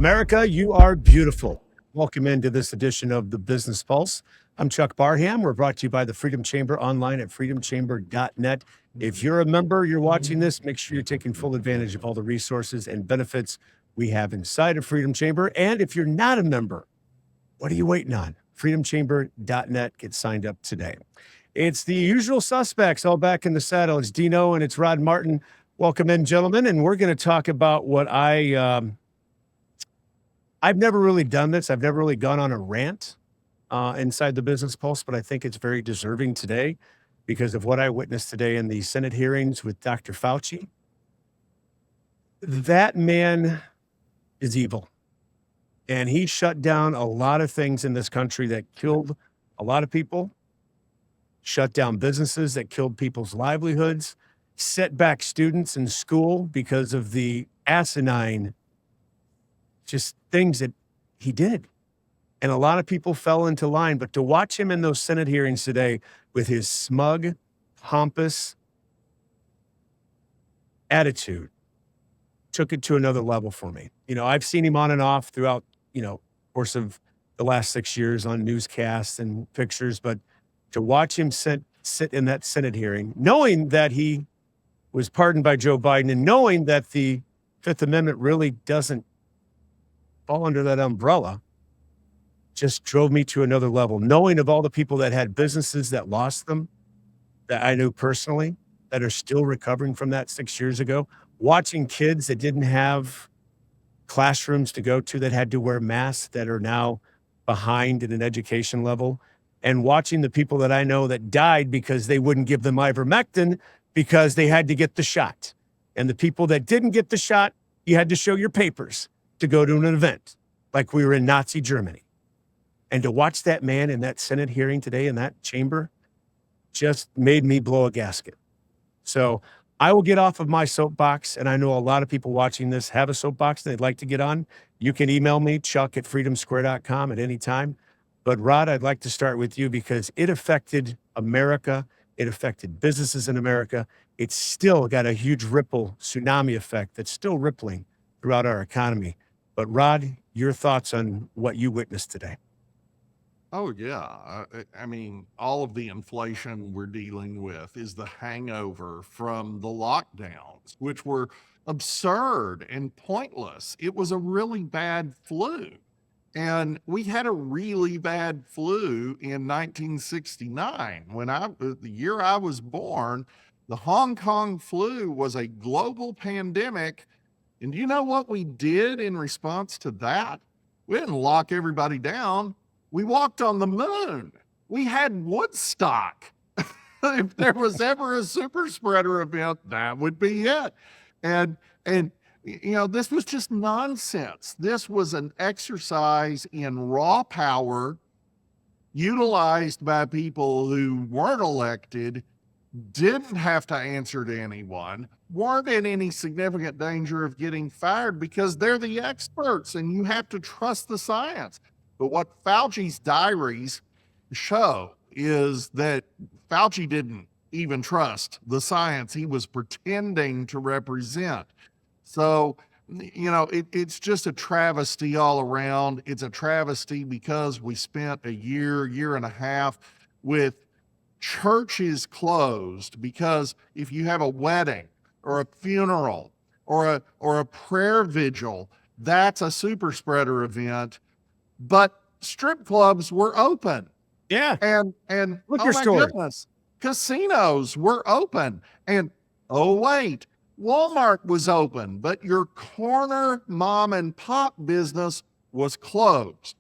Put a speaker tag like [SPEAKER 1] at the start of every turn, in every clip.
[SPEAKER 1] America, you are beautiful. Welcome into this edition of the Business Pulse. I'm Chuck Barham. We're brought to you by the Freedom Chamber online at freedomchamber.net. If you're a member, you're watching this, make sure you're taking full advantage of all the resources and benefits we have inside of Freedom Chamber. And if you're not a member, what are you waiting on? freedomchamber.net. Get signed up today. It's the usual suspects all back in the saddle. It's Dino and it's Rod Martin. Welcome in, gentlemen. And we're going to talk about what I've never really done this. I've never really gone on a rant inside the Business Pulse, but I think it's very deserving today because of what I witnessed today in the Senate hearings with Dr. Fauci. That man is evil. And he shut down a lot of things in this country that killed a lot of people, shut down businesses that killed people's livelihoods, set back students in school because of the asinine just things that he did. And a lot of people fell into line. But to watch him in those Senate hearings today with his smug, pompous attitude took it to another level for me. You know, I've seen him on and off throughout, course of the last 6 years on newscasts and pictures. But to watch him sit in that Senate hearing, knowing that he was pardoned by Joe Biden and knowing that the Fifth Amendment really doesn't fall under that umbrella, just drove me to another level. Knowing of all the people that had businesses that lost them, that I knew personally, that are still recovering from that 6 years ago, watching kids that didn't have classrooms to go to, that had to wear masks, that are now behind in an education level, and watching the people that I know that died because they wouldn't give them ivermectin because they had to get the shot. And the people that didn't get the shot, you had to show your papers to go to an event like we were in Nazi Germany. And to watch that man in that Senate hearing today in that chamber just made me blow a gasket. So I will get off of my soapbox, and I know a lot of people watching this have a soapbox that they'd like to get on. You can email me, chuck@freedomsquare.com at any time. But Rod, I'd like to start with you because it affected America. It affected businesses in America. It's still got a huge ripple tsunami effect that's still rippling throughout our economy. But Rod, your thoughts on what you witnessed today?
[SPEAKER 2] Oh, yeah. I mean, all of the inflation we're dealing with is the hangover from the lockdowns, which were absurd and pointless. It was a really bad flu. And we had a really bad flu in 1969. The year I was born, the Hong Kong flu was a global pandemic. And you know what we did in response to that? We didn't lock everybody down. We walked on the moon. We had Woodstock. If there was ever a super spreader event, that would be it. And this was just nonsense. This was an exercise in raw power utilized by people who weren't elected, didn't have to answer to anyone, weren't in any significant danger of getting fired because they're the experts and you have to trust the science. But what Fauci's diaries show is that Fauci didn't even trust the science he was pretending to represent. So, it's just a travesty all around. It's a travesty because we spent a year and a half with churches closed, because if you have a wedding or a funeral or a prayer vigil, that's a super spreader event. But strip clubs were open.
[SPEAKER 1] Yeah.
[SPEAKER 2] And
[SPEAKER 1] Liquor
[SPEAKER 2] my
[SPEAKER 1] stores.
[SPEAKER 2] goodness, casinos were open. And oh wait, Walmart was open, but your corner mom and pop business was closed.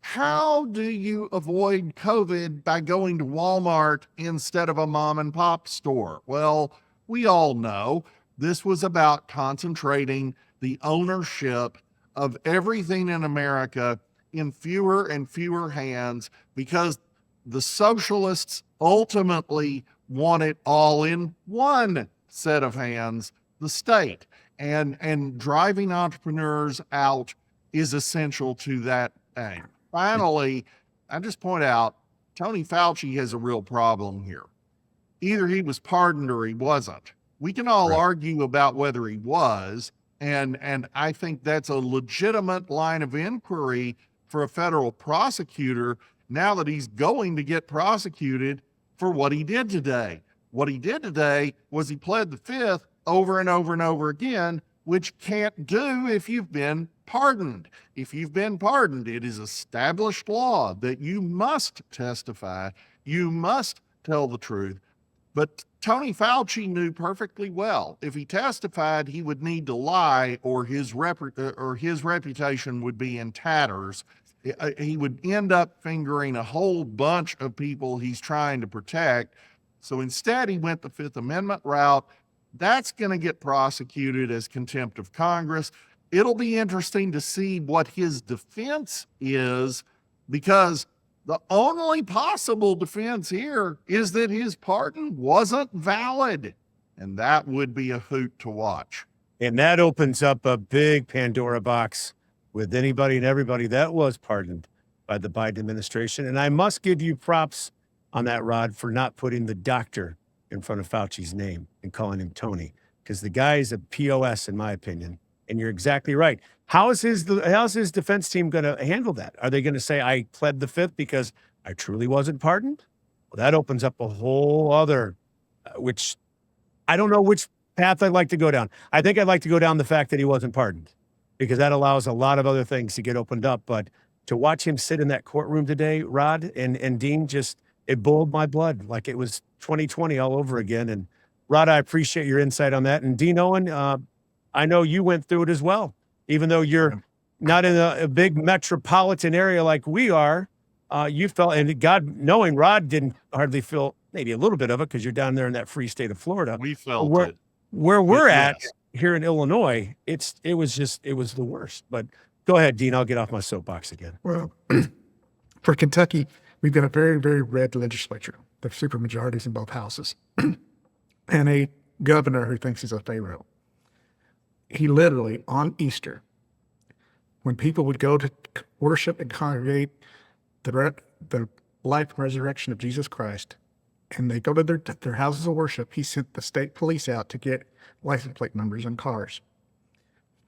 [SPEAKER 2] How do you avoid COVID by going to Walmart instead of a mom and pop store? Well, we all know this was about concentrating the ownership of everything in America in fewer and fewer hands, because the socialists ultimately want it all in one set of hands, the state. And driving entrepreneurs out is essential to that aim. Finally, I just point out, Tony Fauci has a real problem here. Either he was pardoned or he wasn't. We can all
[SPEAKER 1] Right.
[SPEAKER 2] argue about whether he was, And I think that's a legitimate line of inquiry for a federal prosecutor now that he's going to get prosecuted for what he did today. What he did today was he pled the fifth over and over and over again, which can't do if you've been pardoned. If you've been pardoned, it is established law that you must testify, you must tell the truth. But Tony Fauci knew perfectly well if he testified, he would need to lie, or his reputation would be in tatters. He would end up fingering a whole bunch of people he's trying to protect. So instead, he went the Fifth Amendment route. That's going to get prosecuted as contempt of Congress. It'll be interesting to see what his defense is, because the only possible defense here is that his pardon wasn't valid. And that would be a hoot to watch.
[SPEAKER 1] And that opens up a big Pandora box with anybody and everybody that was pardoned by the Biden administration. And I must give you props on that, Rod, for not putting the doctor in front of Fauci's name and calling him Tony, because the guy is a POS, in my opinion. And you're exactly right. How's his defense team going to handle that? Are they going to say, I pled the fifth because I truly wasn't pardoned? Well, that opens up a whole other, which I don't know which path I'd like to go down. I think I'd like to go down the fact that he wasn't pardoned, because that allows a lot of other things to get opened up. But to watch him sit in that courtroom today, Rod and Dean, just, it boiled my blood like it was 2020 all over again. And Rod, I appreciate your insight on that. And Dean Owen, I know you went through it as well, even though you're not in a big metropolitan area like we are. You felt, and God, knowing Rod didn't hardly feel maybe a little bit of it because you're down there in that free state of Florida.
[SPEAKER 2] We felt it.
[SPEAKER 1] Where we're at
[SPEAKER 2] Yes.
[SPEAKER 1] here in Illinois, it was the worst. But go ahead, Dean. I'll get off my soapbox again.
[SPEAKER 3] Well, for Kentucky, we've got a very, very red legislature. The supermajorities in both houses, and a governor who thinks he's a pharaoh. He literally, on Easter, when people would go to worship and congregate the life and resurrection of Jesus Christ, and they go to their houses of worship, he sent the state police out to get license plate numbers on cars.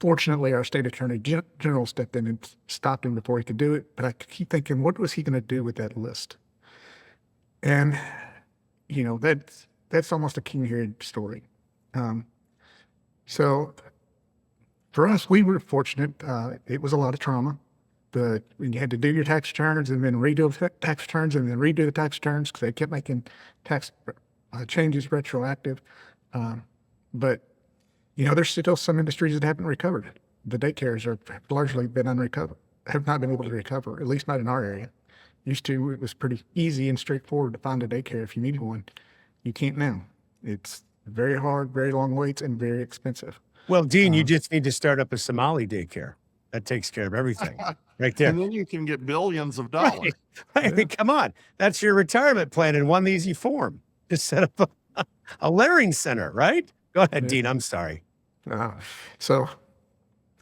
[SPEAKER 3] Fortunately, our state attorney general stepped in and stopped him before he could do it. But I keep thinking, what was he going to do with that list? And, you know, that's almost a King Herod story. So for us, we were fortunate. It was a lot of trauma. When you had to do your tax returns and then redo the tax returns and then redo the tax returns because they kept making tax changes retroactive. But, you know, there's still some industries that haven't recovered. The daycares have largely been have not been able to recover, at least not in our area. Used to, it was pretty easy and straightforward to find a daycare if you needed one. You can't now. It's very hard, very long waits, and very expensive.
[SPEAKER 1] Well, Dean, you just need to start up a Somali daycare. That takes care of everything right there.
[SPEAKER 2] And then you can get billions of dollars.
[SPEAKER 1] Right. I mean, come on. That's your retirement plan in one easy form. Just set up a Laring Center, right? Go ahead, Dean. I'm sorry.
[SPEAKER 3] So,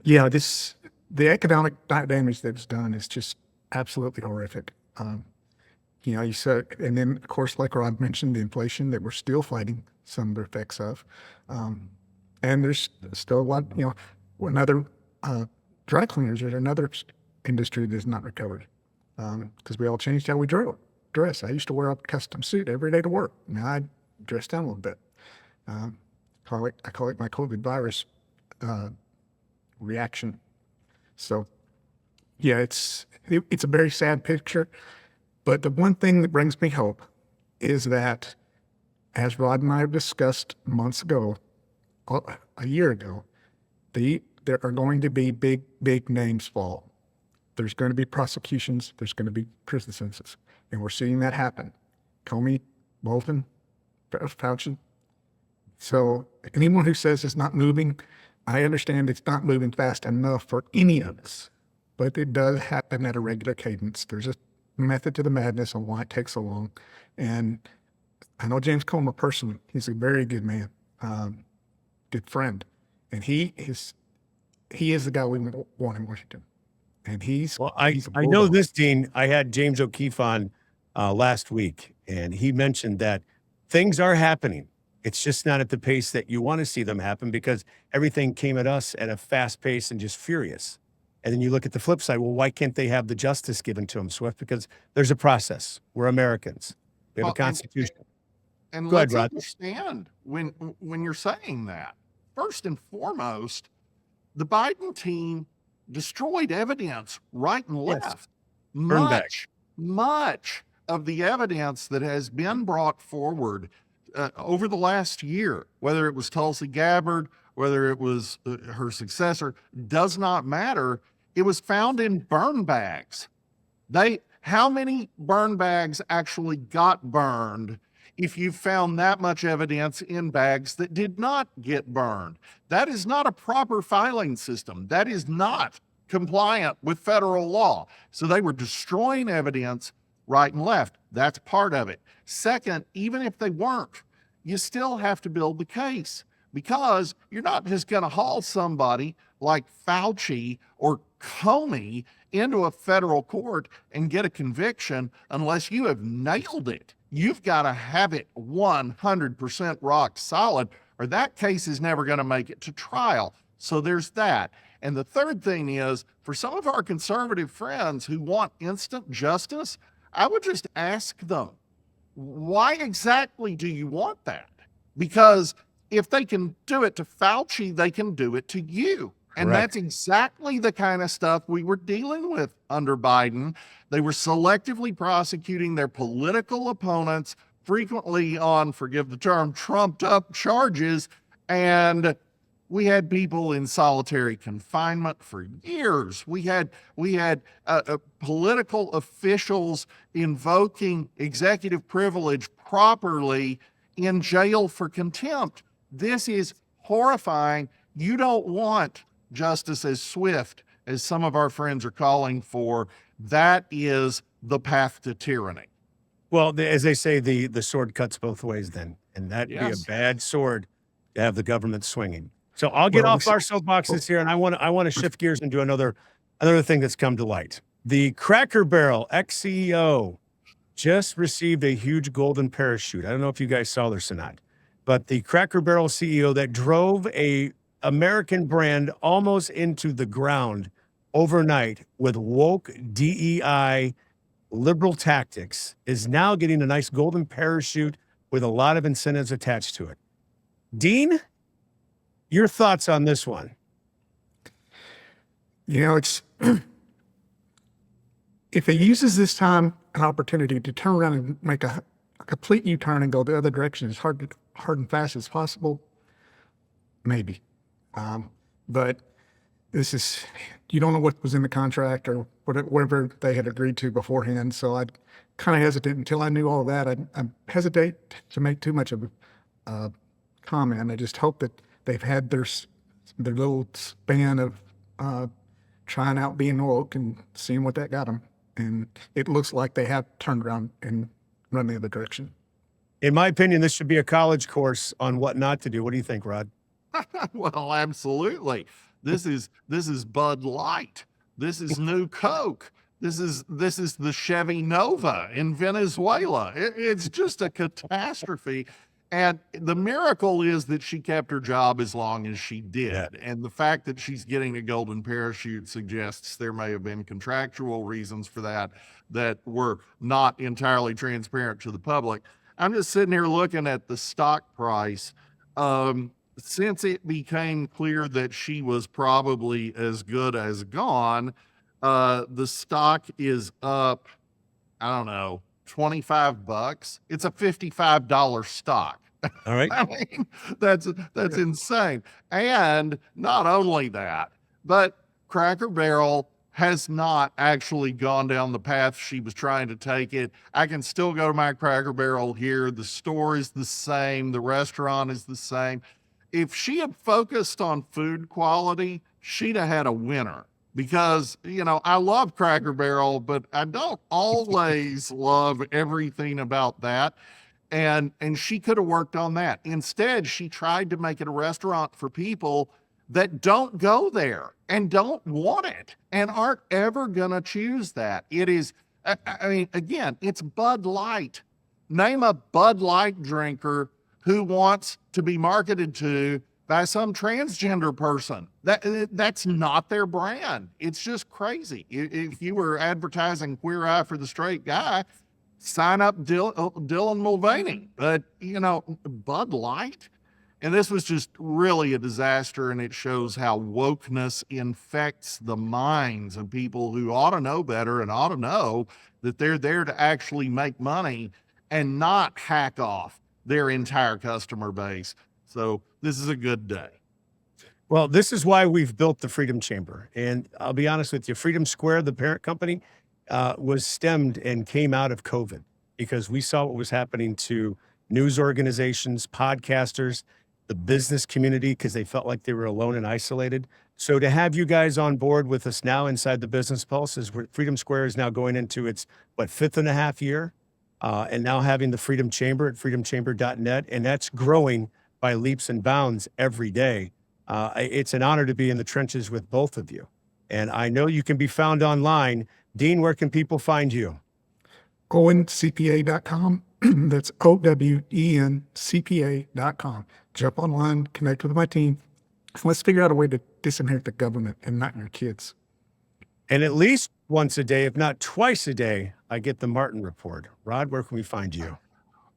[SPEAKER 3] yeah, the economic damage that's done is just absolutely horrific. You know, you said, and then of course, like Rob mentioned, the inflation that we're still fighting some of the effects of, and there's still a lot. You know, another dry cleaners are another industry that's not recovered because we all changed how we dress. I used to wear a custom suit every day to work. Now I dress down a little bit. I call it my COVID virus reaction. So, yeah, it's a very sad picture. But the one thing that brings me hope is that, as Rod and I have discussed months ago, a year ago, there are going to be big names fall. There's going to be prosecutions. There's going to be prison sentences. And we're seeing that happen. Comey, Bolton, Fauci. So anyone who says it's not moving, I understand it's not moving fast enough for any of us. But it does happen at a regular cadence. There's a method to the madness on why it takes so long. And I know James Comer personally. He's a very good man, good friend. And he is the guy we want in Washington. And he's
[SPEAKER 1] I know this, Dean. I had James O'Keefe on last week, and he mentioned that things are happening It's just not at the pace that you want to see them happen because everything came at us at a fast pace and just furious. And then you look at the flip side. Well, why can't they have the justice given to them, Swift? Because there's a process. We're Americans. We have
[SPEAKER 2] Well,
[SPEAKER 1] a constitution.
[SPEAKER 2] And
[SPEAKER 1] Go ahead,
[SPEAKER 2] let's
[SPEAKER 1] Rod.
[SPEAKER 2] understand when you're saying that, first and foremost, the Biden team destroyed evidence right and
[SPEAKER 1] Yes.
[SPEAKER 2] left.
[SPEAKER 1] Burn back.
[SPEAKER 2] Much of the evidence that has been brought forward over the last year, whether it was Tulsi Gabbard, whether it was her successor, does not matter. It was found in burn bags. How many burn bags actually got burned if you found that much evidence in bags that did not get burned? That is not a proper filing system. That is not compliant with federal law. So they were destroying evidence right and left. That's part of it. Second, even if they weren't, you still have to build the case, because you're not just going to haul somebody like Fauci or Comey into a federal court and get a conviction unless you have nailed it. You've got to have it 100% rock solid, or that case is never going to make it to trial. So there's that. And the third thing is, for some of our conservative friends who want instant justice, I would just ask them, why exactly do you want that? Because if they can do it to Fauci, they can do it to you. And
[SPEAKER 1] Correct.
[SPEAKER 2] that's exactly the kind of stuff we were dealing with under Biden. They were selectively prosecuting their political opponents, frequently on, forgive the term, trumped up charges. And we had people in solitary confinement for years. We had political officials invoking executive privilege properly in jail for contempt. This is horrifying. You don't want justice as swift as some of our friends are calling for. That is the path to tyranny.
[SPEAKER 1] Well, as they say, the sword cuts both ways then. And that'd
[SPEAKER 2] Yes.
[SPEAKER 1] be a bad sword to have the government swinging. So I'll get
[SPEAKER 3] Well,
[SPEAKER 1] off our soapboxes here, and I want to shift gears and do another thing that's come to light. The Cracker Barrel ex-CEO just received a huge golden parachute. I don't know if you guys saw this or not, but the Cracker Barrel CEO that drove a American brand almost into the ground overnight with woke DEI liberal tactics is now getting a nice golden parachute with a lot of incentives attached to it. Dean, your thoughts on this one?
[SPEAKER 3] You know, it's if it uses this time an opportunity to turn around and make a complete U-turn and go the other direction as hard and fast as possible, maybe. But this is, you don't know what was in the contract or whatever they had agreed to beforehand. So I kind of hesitate until I knew all that. I hesitate to make too much of a comment. I just hope that they've had their little span of trying out being woke and seeing what that got them. And it looks like they have turned around and run the other direction.
[SPEAKER 1] In my opinion, this should be a college course on what not to do. What do you think, Rod?
[SPEAKER 2] Well, absolutely. This is Bud Light. This is New Coke. This is the Chevy Nova in Venezuela. It's just a catastrophe. And the miracle is that she kept her job as long as she did.
[SPEAKER 1] Yeah.
[SPEAKER 2] And the fact that she's getting a golden parachute suggests there may have been contractual reasons for that were not entirely transparent to the public. I'm just sitting here looking at the stock price. Since it became clear that she was probably as good as gone, the stock is up, I don't know, $25. It's a $55 stock.
[SPEAKER 1] All right.
[SPEAKER 2] I mean, that's insane. And not only that, but Cracker Barrel has not actually gone down the path she was trying to take it. I can still go to my Cracker Barrel here. The store is the same. The restaurant is the same. If she had focused on food quality, she'd have had a winner. Because, you know, I love Cracker Barrel, but I don't always love everything about that. And she could have worked on that. Instead, she tried to make it a restaurant for people that don't go there and don't want it and aren't ever going to choose that. It is, I mean, again, it's Bud Light. Name a Bud Light drinker who wants to be marketed to by some transgender person. That's not their brand. It's just crazy. If you were advertising Queer Eye for the Straight Guy, sign up Dylan Mulvaney. But, Bud Light. And this was just really a disaster, and it shows how wokeness infects the minds of people who ought to know better and ought to know that they're there to actually make money and not hack off their entire customer base. So this is a good day.
[SPEAKER 1] Well, this is why we've built the Freedom Chamber. And I'll be honest with you, Freedom Square, the parent company, was stemmed and came out of COVID because we saw what was happening to news organizations, podcasters, the business community, because they felt like they were alone and isolated. So to have you guys on board with us now inside the Business Pulse is where Freedom Square is now going into its, 5.5 year, and now having the Freedom Chamber at freedomchamber.net, and that's growing by leaps and bounds every day. It's an honor to be in the trenches with both of you. And I know you can be found online. Dean, where can people find you?
[SPEAKER 3] OwenCPA.com. That's OWENCPA.com. Jump online, connect with my team. Let's figure out a way to disinherit the government and not your kids.
[SPEAKER 1] And at least once a day, if not twice a day, I get the Martin Report. Rod, where can we find you?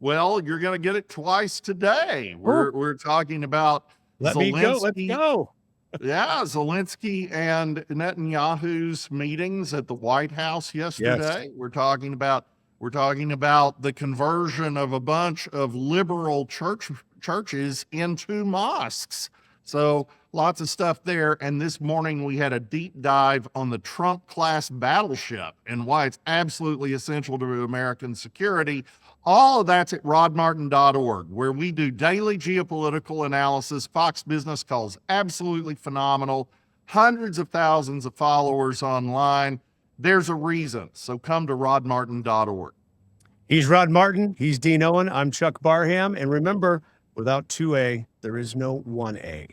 [SPEAKER 2] Well, you're going to get it twice today. We're talking about
[SPEAKER 1] Let's
[SPEAKER 2] Zelensky.
[SPEAKER 1] go.
[SPEAKER 2] Yeah, Zelensky and Netanyahu's meetings at the White House yesterday.
[SPEAKER 1] Yes.
[SPEAKER 2] We're talking about the conversion of a bunch of liberal churches into mosques. So lots of stuff there. And this morning we had a deep dive on the Trump-class battleship and why it's absolutely essential to American security. All of that's at rodmartin.org, where we do daily geopolitical analysis. Fox Business calls absolutely phenomenal. Hundreds of thousands of followers online. There's a reason. So come to rodmartin.org.
[SPEAKER 1] He's Rod Martin. He's Dean Owen. I'm Chuck Barham. And remember, without 2A, there is no 1A.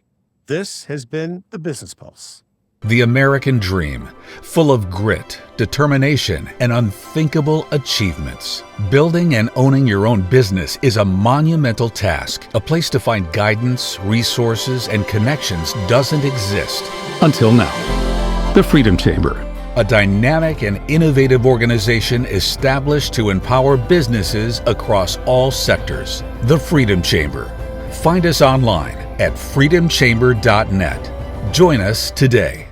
[SPEAKER 1] This has been the Business Pulse.
[SPEAKER 4] The American dream, full of grit, determination, and unthinkable achievements. Building and owning your own business is a monumental task. A place to find guidance, resources, and connections doesn't exist.
[SPEAKER 5] Until now. The Freedom Chamber.
[SPEAKER 4] A dynamic and innovative organization established to empower businesses across all sectors. The Freedom Chamber. Find us online at freedomchamber.net. Join us today.